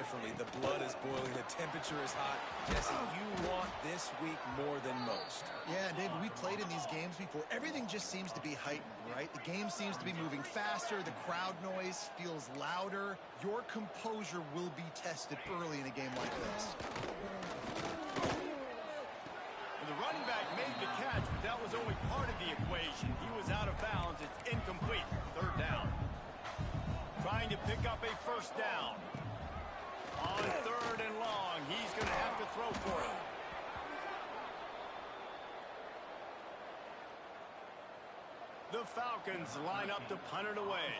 differently. The blood is boiling. The temperature is hot. Jesse, you want this week more than most. Yeah, David, we played in these games before. Everything just seems to be heightened, right? The game seems to be moving faster. The crowd noise feels louder. Your composure will be tested early in a game like this. The running back made the catch, but that was only part of the equation. He was out of bounds. It's incomplete. Third down. Trying to pick up a first down. On third and long, he's going to have to throw for it. The Falcons line up to punt it away.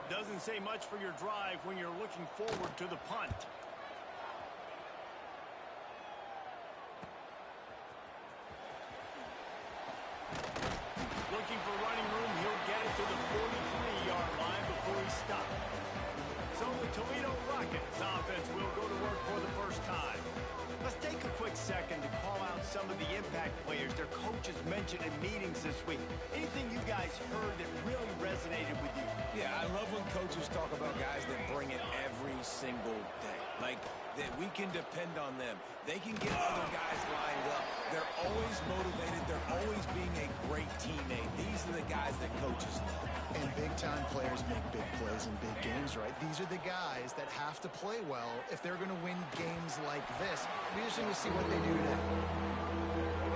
Doesn't say much for your drive when you're looking forward to the punt. Looking for running room, he'll get it to the 43-yard line before he stops. So the Toledo Rockets offense will go to work for the first time. Let's take a quick second to call out some of the impact players their coaches mentioned in meetings this week. Anything you guys heard that really resonated with you? Yeah, I love when coaches talk about guys that bring it every single day. Like, that we can depend on them. They can get other guys lined up. They're always motivated. They're always being a great teammate. These are the guys that coaches love. And big-time players make big plays in big games, right? These are the guys that have to play well if they're going to win games like this. Be interesting to see what they do today.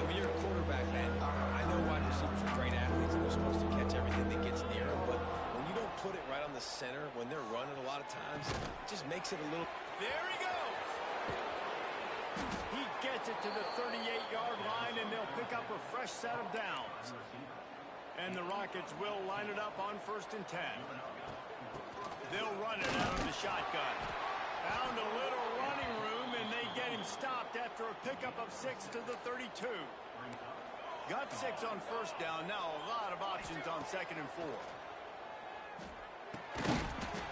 And when you're a quarterback, man, I know wide receivers are great athletes and they're supposed to catch everything that gets near them, but when you don't put it right on the center, when they're running a lot of times, it just makes it a little... There he goes! He gets it to the 38-yard line, and they'll pick up a fresh set of downs. And the Rockets will line it up on 1st and 10. They'll run it out of the shotgun. Found a little running room, and they get him stopped after a pickup of 6 to the 32. Got 6 on 1st down. Now a lot of options on 2nd and 4.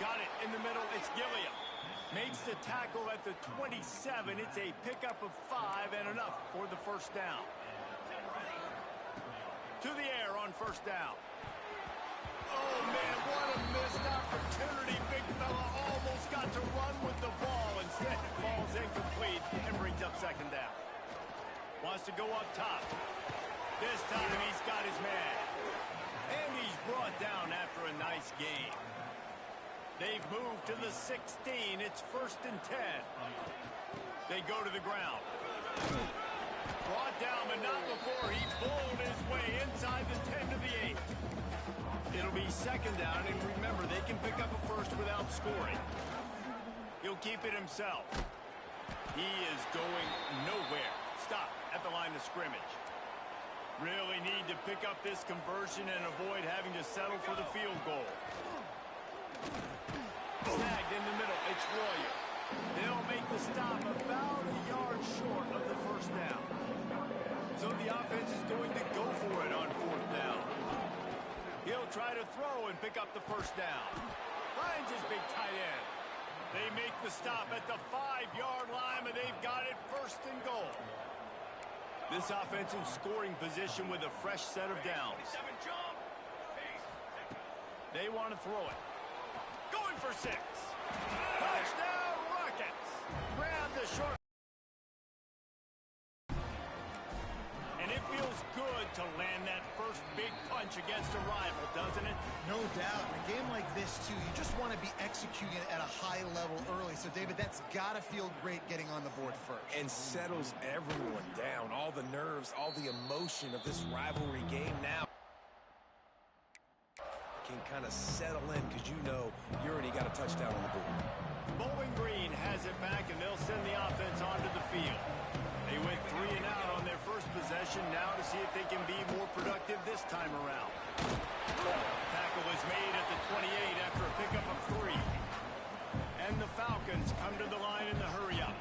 Got it in the middle. It's Gilliam. Makes the tackle at the 27. It's a pickup of 5 and enough for the first down. To the air on 1st down. Oh, man, what a missed opportunity. Big fella almost got to run with the ball. Instead, it falls incomplete and brings up 2nd down. Wants to go up top. This time he's got his man. And he's brought down after a nice game. They've moved to the 16. It's 1st and 10. They go to the ground. Brought down, but not before he pulled his way inside the 10 to the 8. It'll be 2nd down, and remember, they can pick up a first without scoring. He'll keep it himself. He is going nowhere. Stop at the line of scrimmage. Really need to pick up this conversion and avoid having to settle for the field goal. Snagged in the middle. It's Royer. They'll make the stop about a yard short of the first down. So the offense is going to go for it on 4th down. He'll try to throw and pick up the first down. Finds his big tight end. They make the stop at the 5-yard line, and they've got it 1st and goal. This offensive scoring position with a fresh set of downs. They want to throw it. Going for 6. Touchdown, Rockets. Grab the short. And it feels good to land that first big punch against a rival, doesn't it? No doubt. In a game like this, too, you just want to be executing at a high level early. So, David, that's got to feel great getting on the board first. And settles everyone down. All the nerves, all the emotion of this rivalry game now can kind of settle in because you know you already got a touchdown on the board. Bowling Green has it back, and they'll send the offense onto the field. They went 3 and out on their first possession, now to see if they can be more productive this time around. Tackle is made at the 28 after a pickup of 3. And the Falcons come to the line in the hurry-up.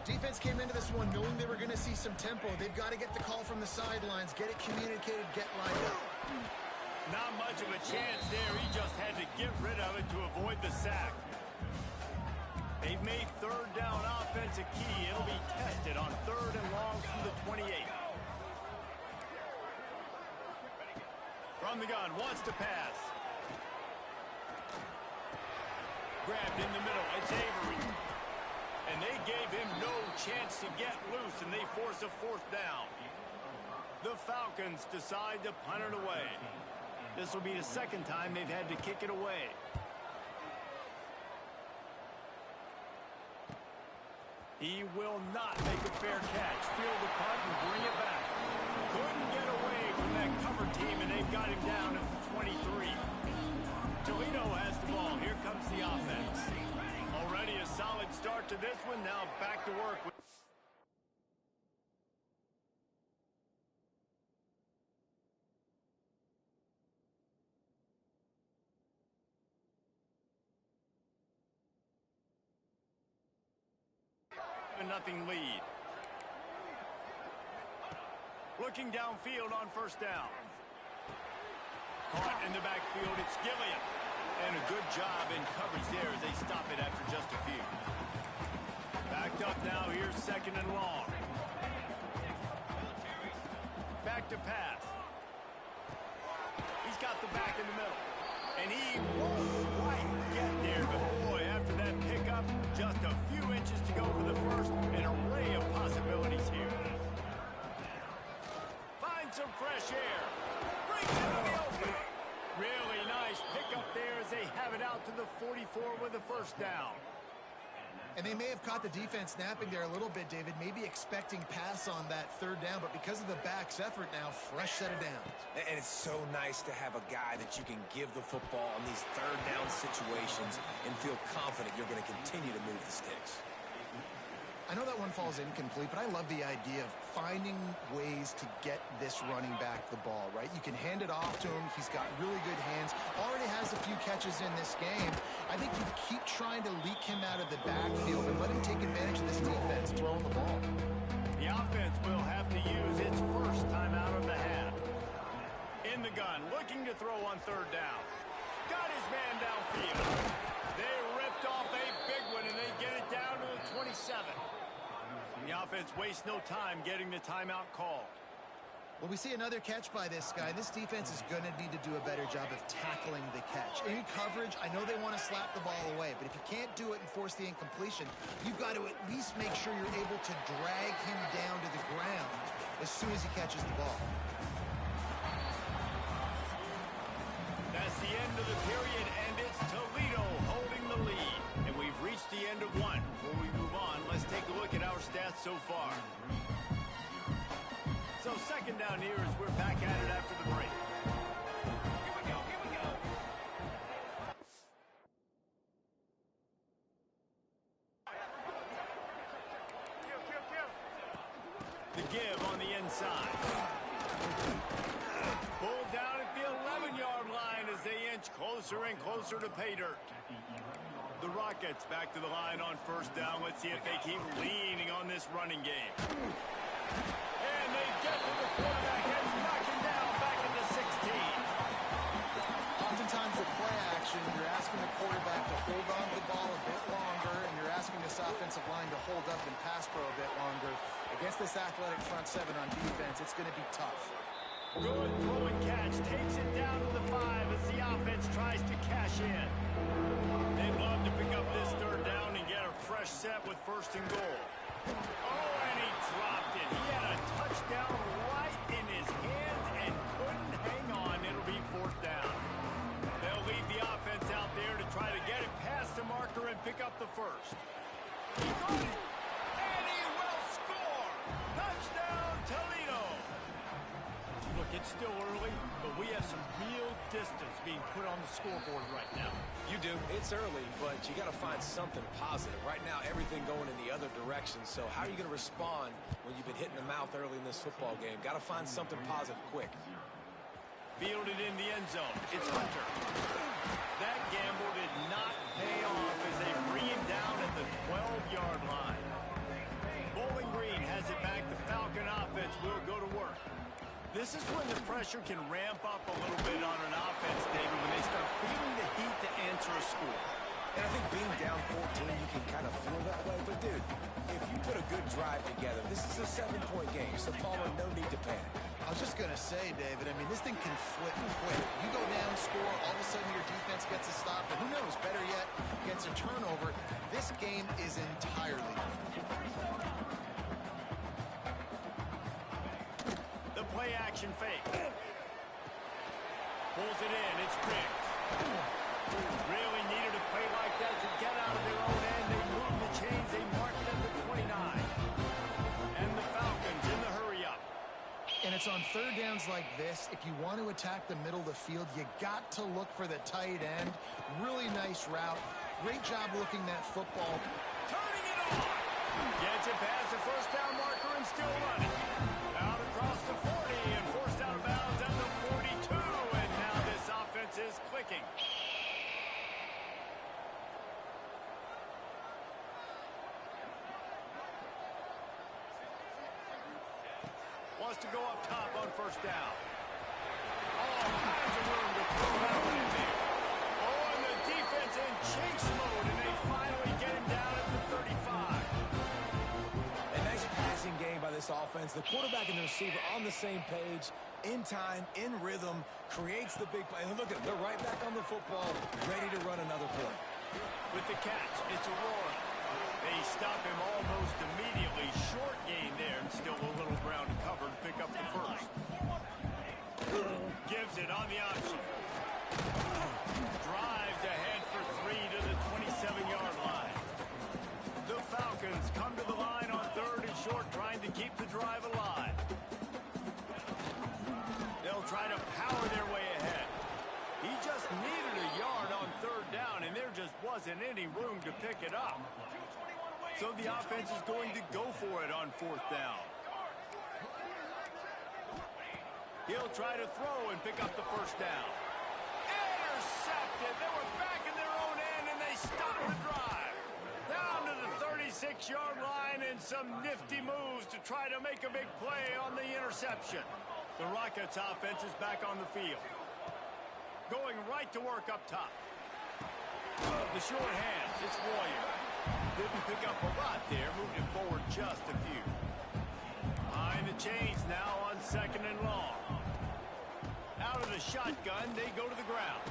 Defense came into this one knowing they were going to see some tempo. They've got to get the call from the sidelines, get it communicated, get lined up. Not much of a chance there. He just had to get rid of it to avoid the sack. They've made 3rd down offense a key. It'll be tested on 3rd and long from the 28. From the gun, wants to pass. Grabbed in the middle. It's Avery. and they gave him no chance to get loose, and they force a fourth down. The Falcons decide to punt it away. This will be the second time they've had to kick it away. He will not make a fair catch. Field the punt and bring it back. Couldn't get away from that cover team, and they've got him down at the 23. Toledo has the ball. Here comes the offense. Already a solid start to this one. Now back to work. Nothing lead. Looking downfield on first down. Caught in the backfield, it's Gilliam. And a good job in coverage there as they stop it after just a few. Backed up now, here's second and long. Back to pass. He's got the back in the middle. And he won't quite get there, but boy, after that pickup, just a few inches to go for the first. An array of possibilities here. Find some fresh air. Brings it to the open. Really nice pickup there as they have it out to the 44 with the first down. And they may have caught the defense napping there a little bit, David, maybe expecting pass on that third down, but because of the back's effort now, fresh set of downs. And it's so nice to have a guy that you can give the football on these third down situations and feel confident you're going to continue to move the sticks. I know that one falls incomplete, but I love the idea of finding ways to get this running back the ball, right? You can hand it off to him. He's got really good hands. Already has a few catches in this game. I think you keep trying to leak him out of the backfield and let him take advantage of this defense throwing the ball. The offense will have to use its first time out of the half. In the gun, looking to throw on third down. Got his man downfield. They ripped off a big one, and they get it down to the 27. The offense wastes no time getting the timeout called. Well, we see another catch by this guy. This defense is going to need to do a better job of tackling the catch. In coverage, I know they want to slap the ball away, but if you can't do it and force the incompletion, you've got to at least make sure you're able to drag him down to the ground as soon as he catches the ball. That's the end of the period, and it's Toledo holding the lead. And we've reached the end of one. Before we move on, let's take a look at our stats so far. So second down here as we're back at it after the break. Here we go, here we go. The give on the inside. Pulled down at the 11-yard line as they inch closer and closer to pay dirt. The Rockets back to the line on first down. Let's see if they keep leaning on this running game. And they get to the quarterback and knock him down back into 16. Oftentimes with play action, you're asking the quarterback to hold on to the ball a bit longer, and you're asking this offensive line to hold up and pass pro a bit longer. Against this athletic front seven on defense, it's going to be tough. Good throw and catch. Takes it down to the 5 as the offense tries to cash in. They'd love to pick up this third down and get a fresh set with first and goal. Oh, and he dropped it. He had a touchdown right in his hands and couldn't hang on. It'll be fourth down. They'll leave the offense out there to try to get it past the marker and pick up the first. He got it, and he will score. Touchdown, Toledo. Look, it's still early, but we have some real distance being put on the scoreboard right now. You do. It's early, but you got to find something positive. Right now, everything going in the other direction. So how are you going to respond when you've been hitting the mouth early in this football game? Got to find something positive quick. Fielded in the end zone. It's Hunter. That gamble did not pay off as they bring him down at the 12-yard line. Bowling Green has it back. The Falcon offense will go to work. This is when the pressure can ramp up a little bit on an offense, David, when they start feeling the heat to answer a score. And I think being down 14, you can kind of feel that way. But, dude, if you put a good drive together, this is a 7-point game. So, Palmer, no need to panic. I was just going to say, David, I mean, this thing can flip quick. You go down, score, all of a sudden your defense gets a stop. But who knows, better yet, gets a turnover. This game is entirely play-action fake. Pulls it in. It's Riggs. Really needed a play like that to get out of their own end. They move the chains. They mark it at the 29. And the Falcons in the hurry-up. And it's on third downs like this. If you want to attack the middle of the field, you got to look for the tight end. Really nice route. Great job looking that football. Turning it on. Gets it past the first down marker and still running. Out across the 40 and forced out of bounds at the 42. And now this offense is clicking. Wants to go up top on first down. All kinds of room to throw that one in there. Oh, and the defense in chase mode, and they finally get him down at the 35. A nice passing game by this offense. The quarterback and the receiver on the same page, in time, in rhythm, creates the big play. And look at them, they're right back on the football, ready to run another play. With the catch, it's Aurora. They stop him almost immediately. Short gain there, and still a little ground covered. Pick up the first. Gives it on the option. Drives ahead for 3 to the 27-yard line. The Falcons come to the line on third and short, trying to keep the drive alive. They'll try to power their way ahead. He just needed a yard on third down, and there just wasn't any room to pick it up. So the offense is going to go for it on fourth down. He'll try to throw and pick up the first down. Intercepted. They were back in their own end, and they stopped the drive. Down to the 36-yard line, and some nifty moves to try to make a big play on the interception. The Rockets offense is back on the field. Going right to work up top. The short hands, it's Warrior. Didn't pick up a lot there, moved it forward just a few. Behind the chains now on second and long. Out of the shotgun, they go to the ground.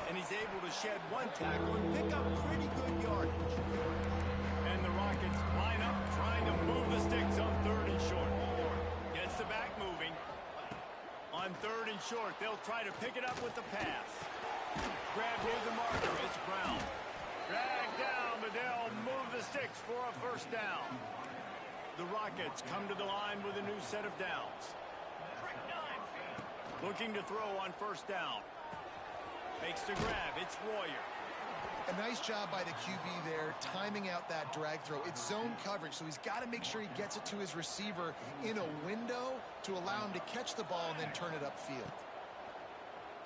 And he's able to shed one tackle and pick up pretty good yardage. And the Rockets line up trying to move the sticks on third and short. Gets the back moving. On third and short, they'll try to pick it up with the pass. Grab near the marker, it's Brown. Drag down, but they'll move the sticks for a first down. The Rockets come to the line with a new set of downs. Looking to throw on first down. Makes the grab, it's Warrior. A nice job by the QB there, timing out that drag throw. It's zone coverage, so he's got to make sure he gets it to his receiver in a window to allow him to catch the ball and then turn it upfield.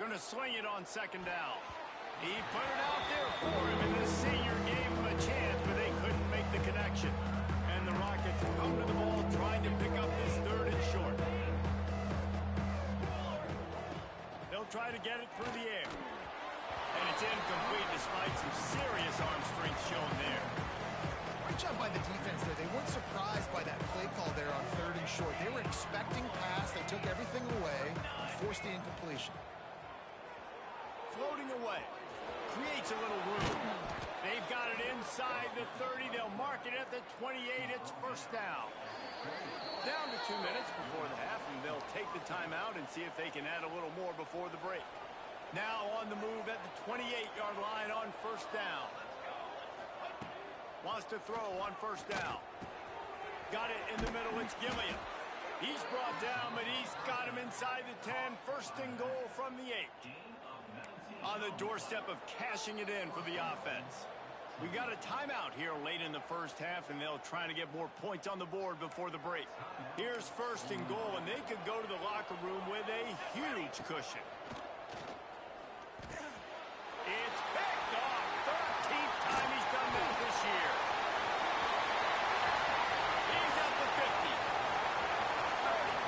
Gonna swing it on second down. He put it out there for him, and the senior gave him a chance, but they couldn't make the connection. And the Rockets come to the ball trying to pick up this third and short. They'll try to get it through the air. And it's incomplete despite some serious arm strength shown there. Great job by the defense there. They weren't surprised by that play call there on third and short. They were expecting pass. They took everything away and forced the incompletion. Floating away. Creates a little room. They've got it inside the 30. They'll mark it at the 28. It's first down. Down to 2 minutes before the half, and they'll take the timeout and see if they can add a little more before the break. Now on the move at the 28-yard line on first down. Wants to throw on first down. Got it in the middle. It's Gilliam. He's brought down, but he's got him inside the 10. First and goal from the 8. On the doorstep of cashing it in for the offense. We got a timeout here late in the first half, and they'll try to get more points on the board before the break. Here's first and goal, and they could go to the locker room with a huge cushion. It's picked off. 13th time he's done that this year. He's at the 50. 30.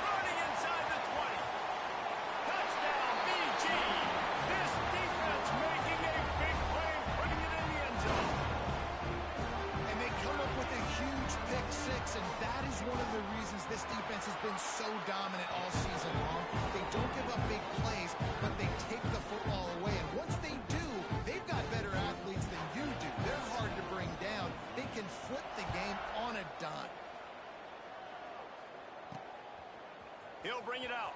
Running inside the 20. Touchdown, BG. This defense making a big play, putting it in the end zone. And they come up with a huge pick six, and that is one of the reasons this defense has been so dominant all season long. They don't give up big plays, but they take the football away. And once they do, they've got better athletes than you do. They're hard to bring down. They can flip the game on a dime. bring it out.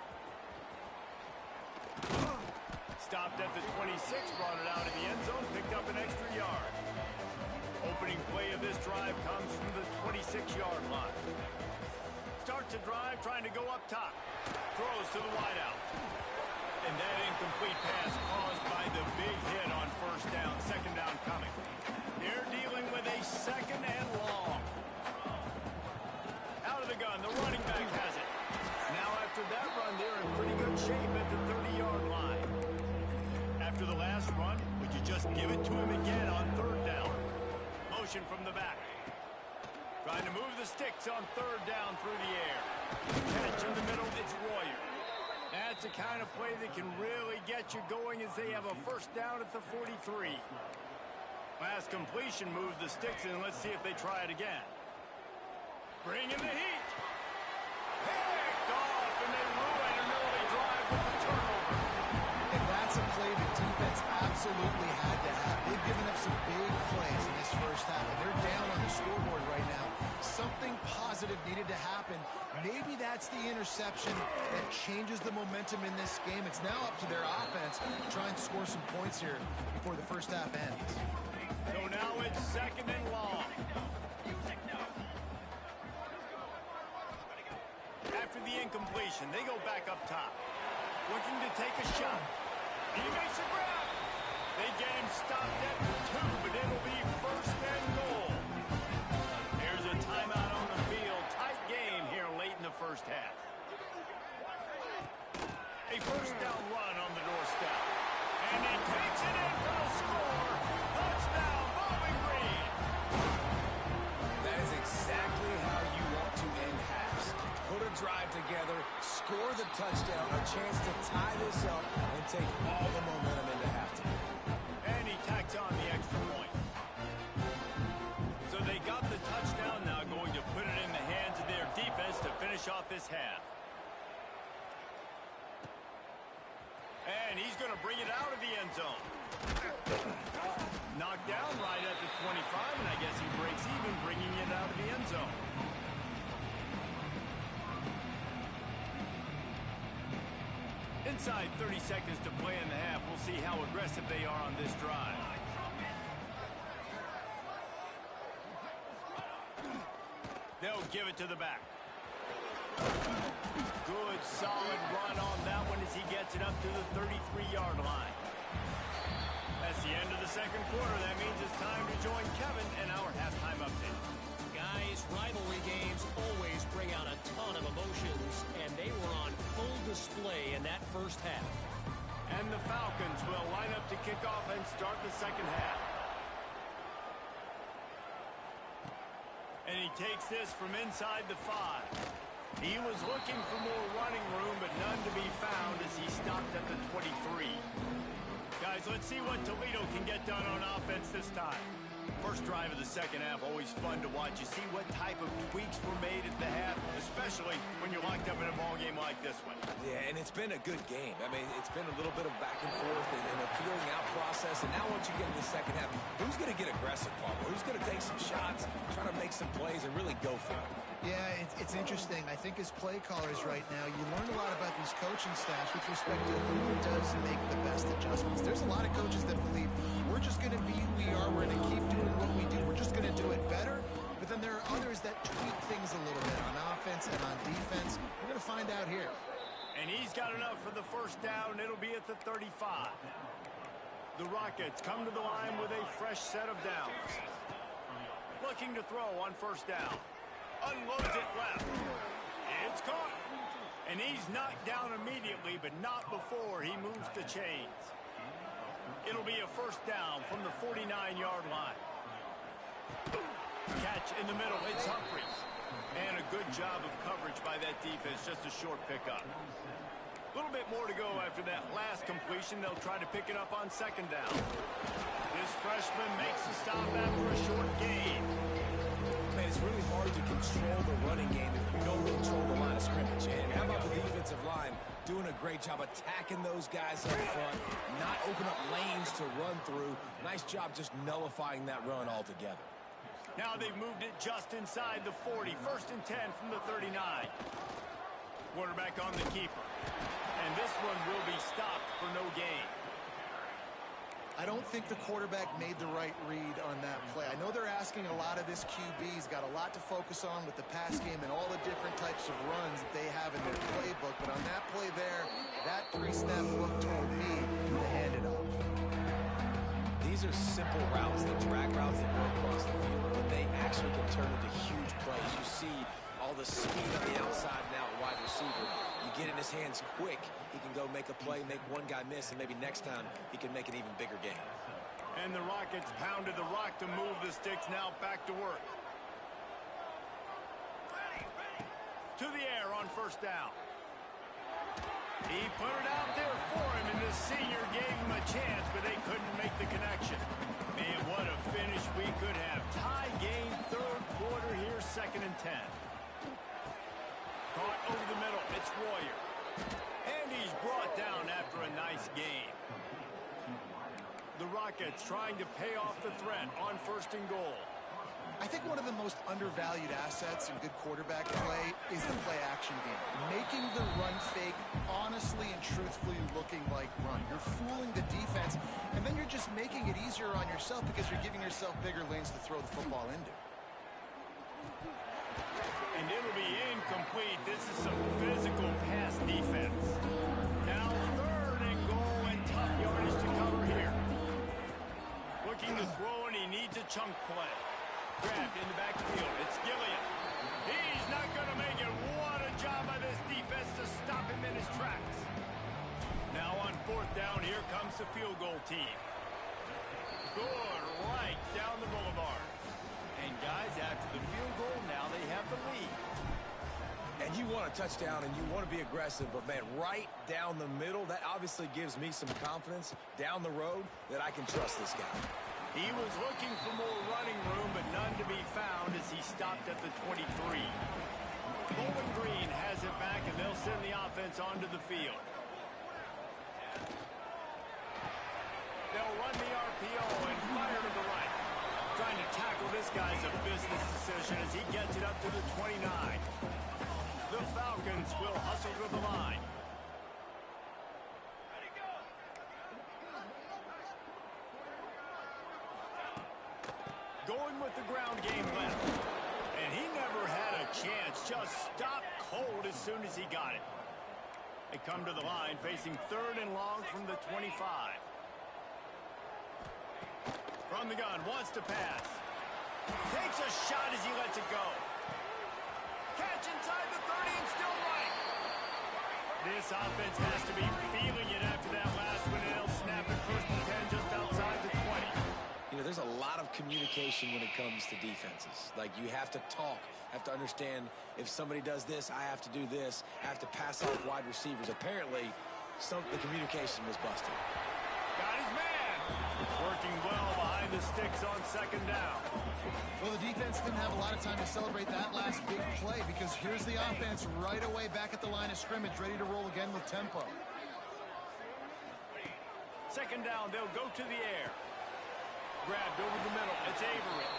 Stopped at the 26, brought it out of the end zone, picked up an extra yard. Opening play of this drive comes from the 26-yard line. Starts a drive trying to go up top. Throws to the wideout. And that incomplete pass caused by the big hit on first down. Second down coming. They're dealing with a second and long. Out of the gun, the running back has it. Now after that run, they're in pretty good shape at the 30-yard line. After the last run, would you just give it to him again on third down? Motion from the back. Trying to move the sticks on third down through the air. Catch in the middle, it's Royer. That's the kind of play that can really get you going as they have a first down at the 43. Last completion moved the sticks in. Let's see if they try it again. Bring in the heat. Picked off, and they ruin an early drive with the turnover. And that's a play the defense absolutely had to have. They've given up some big plays in this first half, and they're down on the scoreboard right now. Something positive needed to happen. Maybe that's the interception that changes the momentum in this game. It's now up to their offense to try and score some points here before the first half ends. So now it's second and long. After the incompletion, they go back up top. Looking to take a shot. He makes a grab. They get him stopped at the 2, but it'll be first and goal. There's a timeout on the field. Tight game here late in the first half. A first down run on the doorstep. And he takes it in for the score. Touchdown, Bowling Green. That is exactly how you want to end halves. Put a drive together, score the touchdown, a chance to tie this up, and take all the momentum into halftime. And he tacks on the extra point. So they got the touchdown, now going to put it in the hands of their defense to finish off this half. And he's going to bring it out of the end zone. Knocked down right at the 25, and I guess he breaks even, bringing it out of the end zone. Inside 30 seconds to play in the half. We'll see how aggressive they are on this drive. They'll give it to the back. Good, solid run on that one as he gets it up to the 33-yard line. That's the end of the second quarter. That means it's time to join Kevin in our halftime update. Guys, rivalry games always bring out a ton of emotions, and they were on full display in that first half. And the Falcons will line up to kick off and start the second half. And he takes this from inside the 5. He was looking for more running room, but none to be found as he stopped at the 23. Guys, let's see what Toledo can get done on offense this time. First drive of the second half, always fun to watch. You see what type of tweaks were made at the half, especially when you're locked up in a ball game like this one. Yeah, and it's been a good game. I mean, it's been a little bit of back and forth and a feeling out process. And now once you get in the second half, who's going to get aggressive, Paul? Who's going to take some shots, try to make some plays, and really go for it? Yeah, it's interesting. I think as play callers right now, you learn a lot about these coaching staffs with respect to who does make the best adjustments. There's a lot of coaches that believe we're just going to be who we are. We're going to keep doing what we do. We're just going to do it better. But then there are others that tweak things a little bit on offense and on defense. We're going to find out here. And he's got enough for the first down. It'll be at the 35. The Rockets come to the line with a fresh set of downs. Looking to throw on first down. Unloads it left. It's caught. And he's knocked down immediately, but not before he moves the chains. It'll be a first down from the 49-yard line. Catch in the middle. It's Humphries. And a good job of coverage by that defense. Just a short pickup. A little bit more to go after that last completion. They'll try to pick it up on second down. This freshman makes the stop after a short gain. Man, it's really hard to control the running game if you don't control the line of scrimmage. And how about the defensive line doing a great job attacking those guys up front, not open up lanes to run through. Nice job just nullifying that run altogether. Now they've moved it just inside the 40. First and 10 from the 39. quarterback on the keeper. And this one will be stopped for no gain. I don't think the quarterback made the right read on that play. I know they're asking a lot of this QB. He's got a lot to focus on with the pass game and all the different types of runs that they have in their playbook. But on that play there, that three-snap look told me to hand it off. These are simple routes, the drag routes that go across the field, but they actually can turn into huge plays. You see all the speed on the outside and out wide receiver. You get in his hands quick, he can go make a play, make one guy miss, and maybe next time he can make an even bigger gain. And the Rockets pounded the rock to move the sticks. Now back to work. To the air on first down. He put it out there for him, and the senior gave him a chance, but they couldn't make the connection. Man, what a finish we could have. Tie game, third quarter here, 2nd and 10. Caught over the middle. It's Royer. And he's brought down after a nice gain. The Rockets trying to pay off the threat on 1st and goal. I think one of the most undervalued assets in good quarterback play is the play-action game. Making the run fake honestly and truthfully looking like run. You're fooling the defense, and then you're just making it easier on yourself because you're giving yourself bigger lanes to throw the football into. And it'll be incomplete. This is some physical pass defense. Now 3rd and goal, and tough yardage to cover here. Looking to throw, and he needs a chunk play. Grabbed in the backfield. It's Gilliam. He's not going to make it. What a job by this defense to stop him in his tracks. Now on 4th down, here comes the field goal team. Good right down the boulevard. And guys, after the field goal, now they have the lead. And you want a touchdown and you want to be aggressive, but man, right down the middle, that obviously gives me some confidence down the road that I can trust this guy. He was looking for more running room, but none to be found as he stopped at the 23. Bowling Green has it back, and they'll send the offense onto the field. They'll run the RPO and fire to the right. Trying to tackle this guy's a business decision as he gets it up to the 29. The Falcons will hustle to the line. Going with the ground game left. And he never had a chance. Just stopped cold as soon as he got it. They come to the line facing 3rd and long from the 25. From the gun, wants to pass. Takes a shot as he lets it go. Catch inside the 30 and still right. This offense has to be feeling it after that last one, and they'll snap it 1st and 10 just outside the 20. You know, there's a lot of communication when it comes to defenses. Like, you have to talk, have to understand if somebody does this, I have to do this, I have to pass off wide receivers. Apparently, the communication was busted. Got his man. Working well behind the sticks on 2nd down. Well, the defense didn't have a lot of time to celebrate that last big play because here's the offense right away back at the line of scrimmage, ready to roll again with tempo. 2nd down, they'll go to the air. Grabbed over the middle. It's Avery.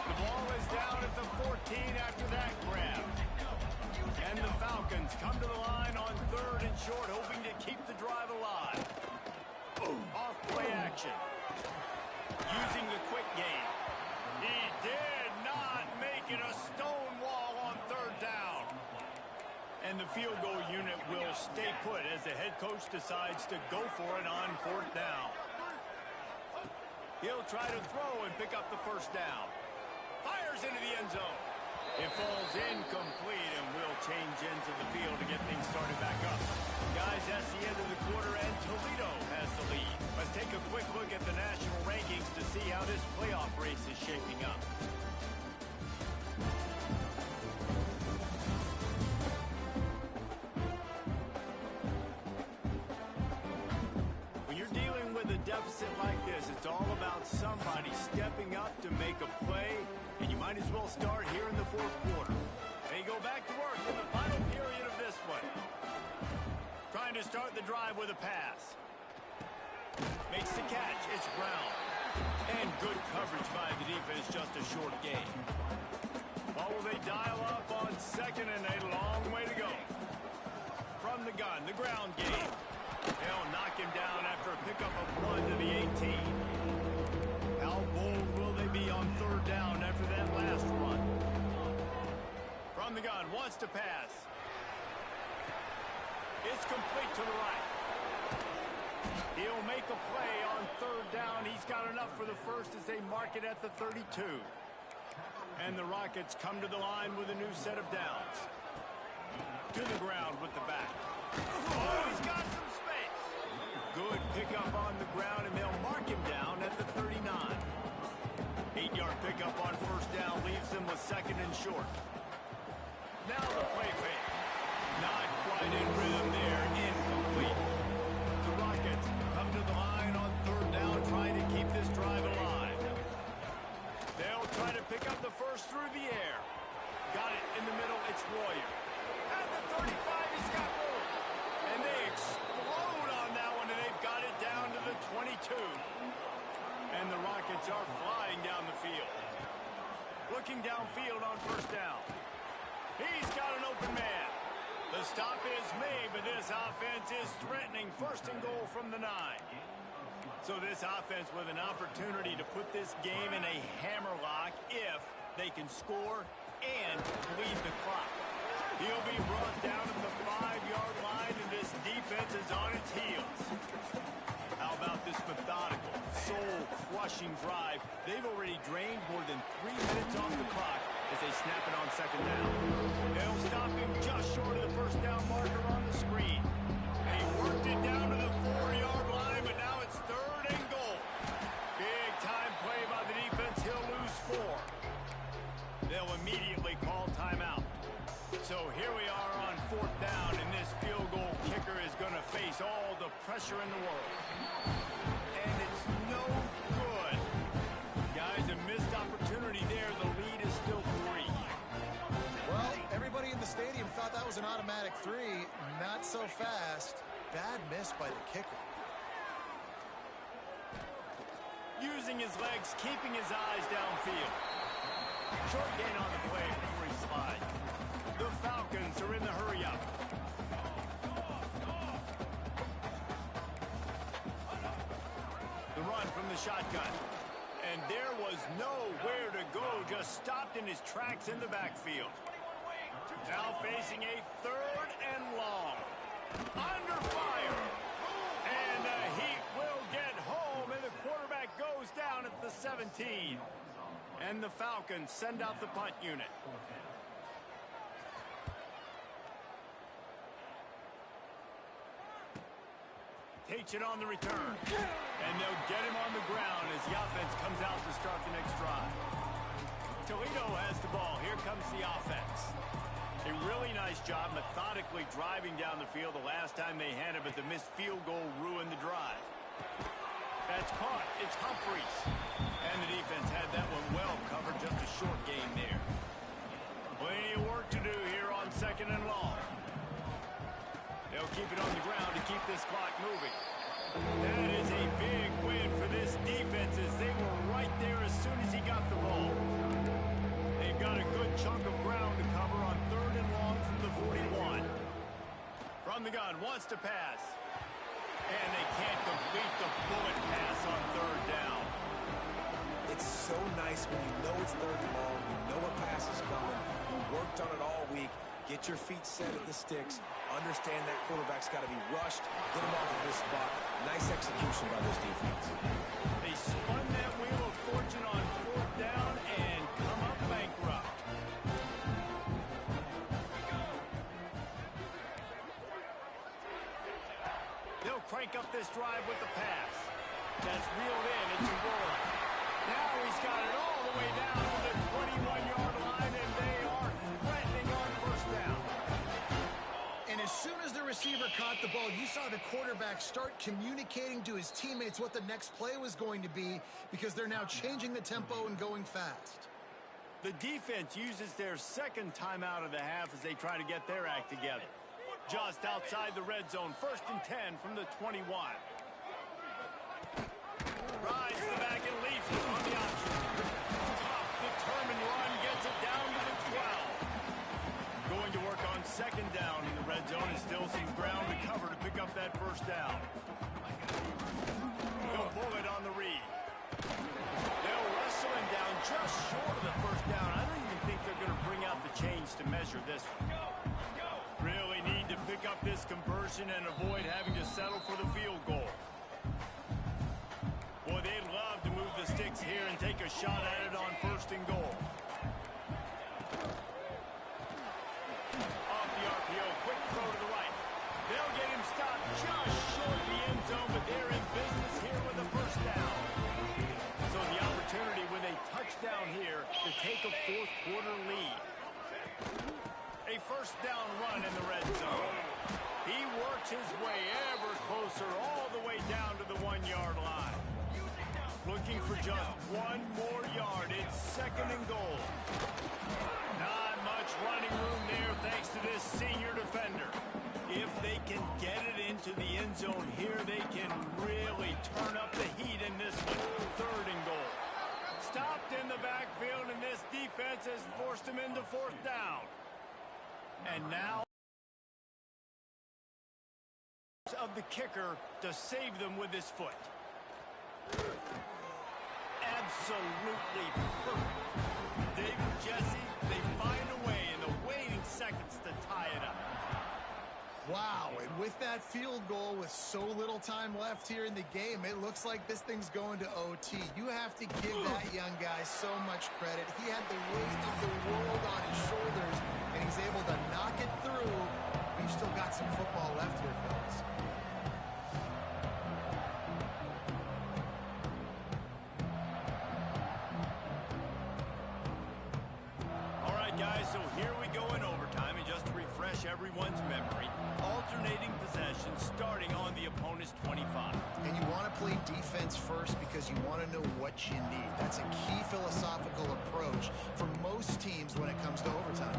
The ball is down at the 14 after that grab. And the Falcons come to the line on 3rd and short, hoping to keep the drive alive. Off play action. Using the quick game. He did not make it a stone wall on 3rd down. And the field goal unit will stay put as the head coach decides to go for it on 4th down. He'll try to throw and pick up the 1st down. Fires into the end zone. It falls incomplete, and we'll change ends of the field to get things started back up. Guys, that's the end of the quarter, and Toledo has the lead. Let's take a quick look at the national rankings to see how this playoff race is shaping up. Deficit like this, it's all about somebody stepping up to make a play, and you might as well start here in the 4th quarter. They go back to work in the final period of this one. Trying to start the drive with a pass. Makes the catch. It's Brown. And good coverage by the defense, just a short gain. Well, will they dial up on 2nd and a long way to go? from the gun, the ground game. They'll knock him down after a pickup of 1 to the 18. How bold will they be on third down after that last run? From the gun, wants to pass. It's complete to the right. He'll make a play on third down. He's got enough for the first as they mark it at the 32. And the Rockets come to the line with a new set of downs. To the ground with the back. Oh, he's got some space. Good pickup on the ground, and they'll mark him down at the 39. 8-yard pickup on first down leaves them with second and short. Now the play fake. Not quite in rhythm there. Incomplete. The Rockets come to the line on third down, trying to keep this drive alive. They'll try to pick up the first through the air. Got it in the middle. It's Royer. At the 35, he's got room. And they explode on that one, and they've got it down to the 22. And the Rockets are flying down the field. Looking downfield on first down. He's got an open man. The stop is made, but this offense is threatening first and goal from the 9. So this offense with an opportunity to put this game in a hammerlock if they can score and bleed the clock. He'll be brought down at the 5-yard line, and this defense is on its heels. How about this methodical, soul-crushing drive? They've already drained more than 3 minutes off the clock as they snap it on second down. They'll stop him just short of the first down marker on the screen. They worked it down to the 4-yard line, but now it's third and goal. Big time play by the defense. He'll lose 4. They'll immediately call timeout. So here we are on fourth down, and this field goal kicker is going to face all the pressure in the world. And it's no good. Guys, a missed opportunity there. The lead is still 3. Well, everybody in the stadium thought that was an automatic 3. Not so fast. Bad miss by the kicker. Using his legs, keeping his eyes downfield. Short gain on the play before he slides. The Falcons are in the hurry-up. The run from the shotgun. And there was nowhere to go, just stopped in his tracks in the backfield. Now facing a third and long. Under fire. And the Heat will get home, and the quarterback goes down at the 17. And the Falcons send out the punt unit. Takes it on the return. And they'll get him on the ground as the offense comes out to start the next drive. Toledo has the ball. Here comes the offense. A really nice job methodically driving down the field the last time they had it, but the missed field goal ruined the drive. That's caught. It's Humphries. And the defense had that one well covered. Just a short gain there. Plenty of work to do here on second and long. They'll keep it on the ground to keep this clock moving. That is a big win for this defense as they were right there as soon as he got the ball. They've got a good chunk of ground to cover on third and long from the 41. From the gun, wants to pass. And they can't complete the bullet pass on third down. It's so nice when you know it's third and long, you know a pass is coming, you worked on it all week, get your feet set at the sticks, understand that quarterback's got to be rushed, get him off of this spot. Nice execution by this defense. They spun that wheel of fortune on fourth down and come up bankrupt. They'll crank up this drive with the pass. That's reeled in. It's a roll. Now he's got it all the way down to the 21-yard line, and they are threatening on first down. And as soon as the receiver caught the ball, you saw the quarterback start communicating to his teammates what the next play was going to be because they're now changing the tempo and going fast. The defense uses their second timeout of the half as they try to get their act together. Just outside the red zone, 1st and 10 from the 21. Rides the back and leaves it on the option. Tough, determined run gets it down to the 12. Going to work on second down in the red red zone is still some ground to cover to pick up that first down. He'll pull it on the read. They'll wrestle him down just short of the first down. I don't even think they're going to bring out the chains to measure this one. Really need to pick up this conversion and avoid having to settle for the field goal. Boy, they'd love to move the sticks here and take a shot at it on first and goal. Off the RPO, quick throw to the right. They'll get him stopped just short of the end zone, but they're in business here with a first down. So the opportunity with a touchdown here to take a fourth quarter lead. A first down run in the red zone. He works his way ever closer all the way down to the 1-yard line. Looking for just one more yard. It's second and goal. Not much running room there thanks to this senior defender. If they can get it into the end zone here, they can really turn up the heat in this one. Third and goal. Stopped in the backfield, and this defense has forced him into fourth down. And now of the kicker to save them with his foot. Absolutely perfect. David, Jesse, they find a way in the waning seconds to tie it up. Wow, and with that field goal with so little time left here in the game, it looks like this thing's going to OT. You have to give that young guy so much credit. He had the weight of the world on his shoulders, and he's able to knock it through. We've still got some football left here, fellas. All right, guys, so here we go in overtime, and just to refresh everyone's memory, alternating possession starting on the opponent's 25. And you want to play defense first because you want to know what you need. That's a key philosophical approach for most teams when it comes to overtime.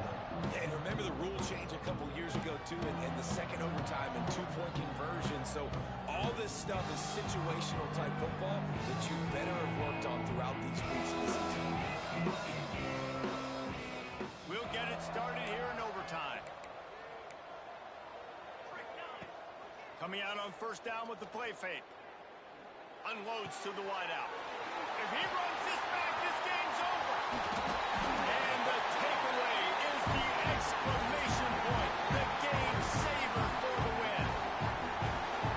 Yeah, and remember the rule change a couple years ago, too, in the second overtime and two-point conversion. So all this stuff is situational type football that you better have worked on throughout these weeks of the season. We'll get it started here in overtime. Coming out on first down with the play fake. Unloads to the wideout. If he runs this back, this game's over. And the takeaway is the exclamation point. The game saver for the win.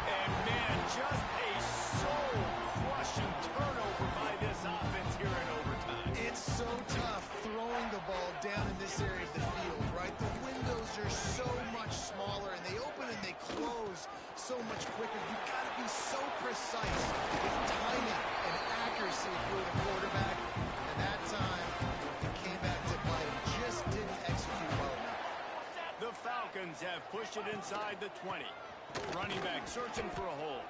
And man, just a soul-crushing turnover by this offense here in overtime. It's so tough throwing the ball down in this area of the field, right? The windows are so much smaller, and they open and they close so much quicker. You've got to be so precise with timing and accuracy if you're the quarterback. And that time, it came back to bite him. Just didn't execute well enough. The Falcons have pushed it inside the 20. Running back searching for a hole.